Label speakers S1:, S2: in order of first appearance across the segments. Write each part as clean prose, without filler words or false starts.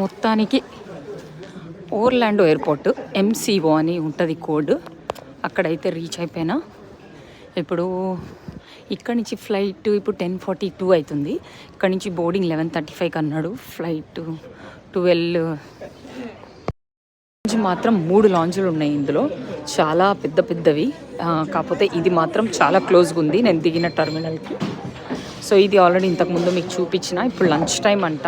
S1: మొత్తానికి Orlando airport MCO అని ఉంటుంది కోడ్. అక్కడైతే రీచ్ అయిపోయినా. ఇప్పుడు ఇక్కడ నుంచి ఫ్లైట్ ఇప్పుడు 10:42 అవుతుంది. ఇక్కడ నుంచి బోర్డింగ్ 11:35 అన్నాడు. ఫ్లైట్ 12 మాత్రం 3 లాంజ్లు ఉన్నాయి ఇందులో, చాలా పెద్ద పెద్దవి. కాకపోతే ఇది మాత్రం చాలా క్లోజ్గా ఉంది నేను దిగిన టర్మినల్కి. సో ఇది ఆల్రెడీ ఇంతకుముందు మీకు చూపించిన. ఇప్పుడు లంచ్ టైం అంట,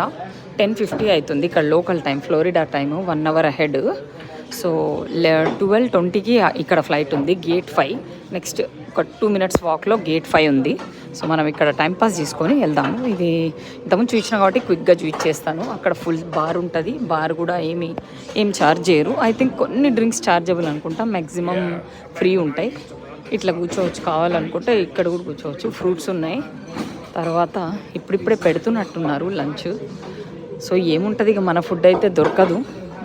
S1: 10:50 అవుతుంది ఇక్కడ local time, Florida time, 1 hour ahead. So 12:20కి ఇక్కడ ఫ్లైట్ ఉంది. గేట్ 5 నెక్స్ట్ ఒక 2 మినిట్స్ వాక్లో గేట్ 5 ఉంది. సో మనం ఇక్కడ టైంపాస్ చేసుకొని వెళ్దాము. ఇది ఇంతకుముందు చూసినా కాబట్టి క్విక్గా చూపించేస్తాను. అక్కడ ఫుల్ బార్ ఉంటుంది. బార్ కూడా ఏం ఛార్జ్ చేయరు. ఐ థింక్ కొన్ని డ్రింక్స్ ఛార్జబుల్ అనుకుంటా, మ్యాక్సిమం ఫ్రీ ఉంటాయి. ఇట్లా కూర్చోవచ్చు, కావాలనుకుంటే ఇక్కడ కూడా కూర్చోవచ్చు. ఫ్రూట్స్ ఉన్నాయి. తర్వాత ఇప్పుడిప్పుడే పెడుతున్నట్టున్నారు లంచ్. సో ఏముంటుంది, ఇక మన ఫుడ్ అయితే దొరకదు.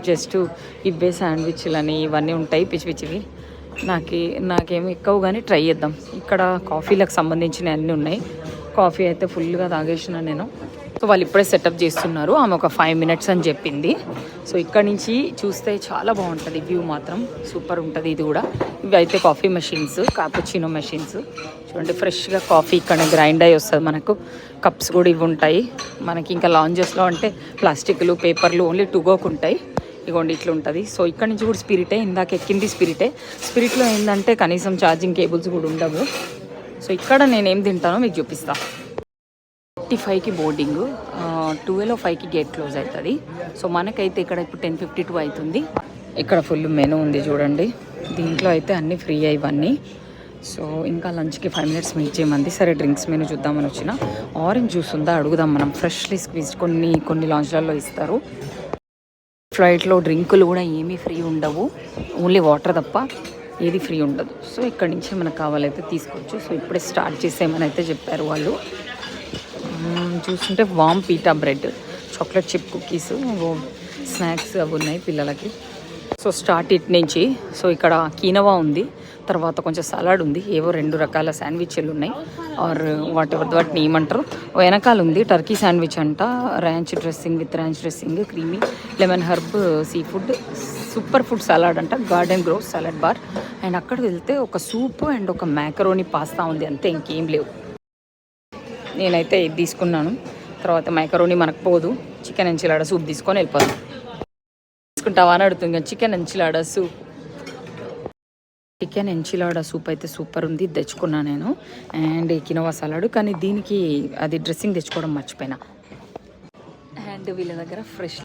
S1: జస్ట్ ఇవే శాండ్విచ్లని ఇవన్నీ ఉంటాయి పిచ్చి పిచ్చివి. నాకేమి ఎక్కువ కానీ ట్రై చేద్దాం. ఇక్కడ కాఫీలకు సంబంధించిన అన్నీ ఉన్నాయి. కాఫీ అయితే ఫుల్గా తాగేసిన నేను. సో వాళ్ళు ఇప్పుడే సెటప్ చేస్తున్నారు. ఆమె ఒక 5 మినిట్స్ అని చెప్పింది. సో ఇక్కడ నుంచి చూస్తే చాలా బాగుంటుంది, వ్యూ మాత్రం సూపర్ ఉంటుంది. ఇది కూడా ఇవి అయితే కాఫీ మెషిన్స్, కాపుచినో మెషిన్స్. చూడండి ఫ్రెష్గా కాఫీ ఇక్కడ గ్రైండ్ అయ్యి వస్తుంది. మనకు కప్స్ కూడా ఇవి ఉంటాయి. మనకి ఇంకా లాంజెస్లో అంటే ప్లాస్టిక్లు పేపర్లు ఓన్లీ టుగోకు ఉంటాయి. ఇగోండి ఇట్లా ఉంటుంది. సో ఇక్కడ నుంచి కూడా స్పిరిటే, ఇందాక ఎక్కింది స్పిరిట్లో ఏంటంటే కనీసం ఛార్జింగ్ కేబుల్స్ కూడా ఉండవు. సో ఇక్కడ నేనేం తింటానో మీకు చూపిస్తాను. 10:55కి బోర్డింగ్, 12:05కి గేట్ క్లోజ్ అవుతుంది. సో మనకైతే ఇక్కడ ఇప్పుడు 10:52 అవుతుంది. ఇక్కడ ఫుల్ మెనూ ఉంది చూడండి. దీంట్లో అయితే అన్నీ ఫ్రీ ఇవన్నీ. సో ఇంకా లంచ్కి 5 మినిట్స్ వెయిట్ చేయమంది. సరే డ్రింక్స్ మెనూ చూద్దామని వచ్చిన. ఆరెంజ్ జ్యూస్ ఉందా అడుగుదాం మనం. ఫ్రెష్లీ స్క్వీజ్ కొన్ని లాంచ్లలో ఇస్తారు. ఫ్లైట్లో డ్రింకులు కూడా ఏమీ ఫ్రీ ఉండవు, ఓన్లీ వాటర్ తప్ప ఏది ఫ్రీ ఉండదు. సో ఇక్కడి నుంచి మనకు కావాలైతే తీసుకోవచ్చు. సో ఇప్పుడే స్టార్ట్ చేసేయమని అయితే చెప్పారు వాళ్ళు. చూస్తుంటే warm pita bread, chocolate chip cookies, snacks అవి ఉన్నాయి పిల్లలకి. సో స్టార్ట్ ఇట్ నుంచి. సో ఇక్కడ కీనవా ఉంది, తర్వాత కొంచెం సలాడ్ ఉంది, ఏవో 2 రకాల శాండ్విచ్లు ఉన్నాయి. ఆర్ వాటిని ఏమంటారు, వెనకాల ఉంది టర్కీ శాండ్విచ్ అంట, ranch dressing with ranch dressing, creamy lemon herb seafood, superfood salad అంట, garden grove salad bar. And అక్కడికి వెళ్తే ఒక సూప్ అండ్ ఒక మ్యాకరోనీ పాస్తా ఉంది, అంతే, ఇంకేం లేవు. నేనైతే ఇది తీసుకున్నాను. తర్వాత మ్యాకరోనీ మనకు పోదు, చికెన్ ఎంచిలాడా సూప్ తీసుకొని వెళ్ళిపోతాం. తీసుకుంటావా అని అడుగుతుంది. చికెన్ ఎంచిలాడా సూప్, చికెన్ ఎంచిలాడా సూప్ అయితే సూపర్ ఉంది, తెచ్చుకున్నా నేను. అండ్ కినోవా సలాడ్, కానీ దీనికి అది డ్రెస్సింగ్ తెచ్చుకోవడం మర్చిపోయినా. అండ్ వీళ్ళ దగ్గర ఫ్రెష్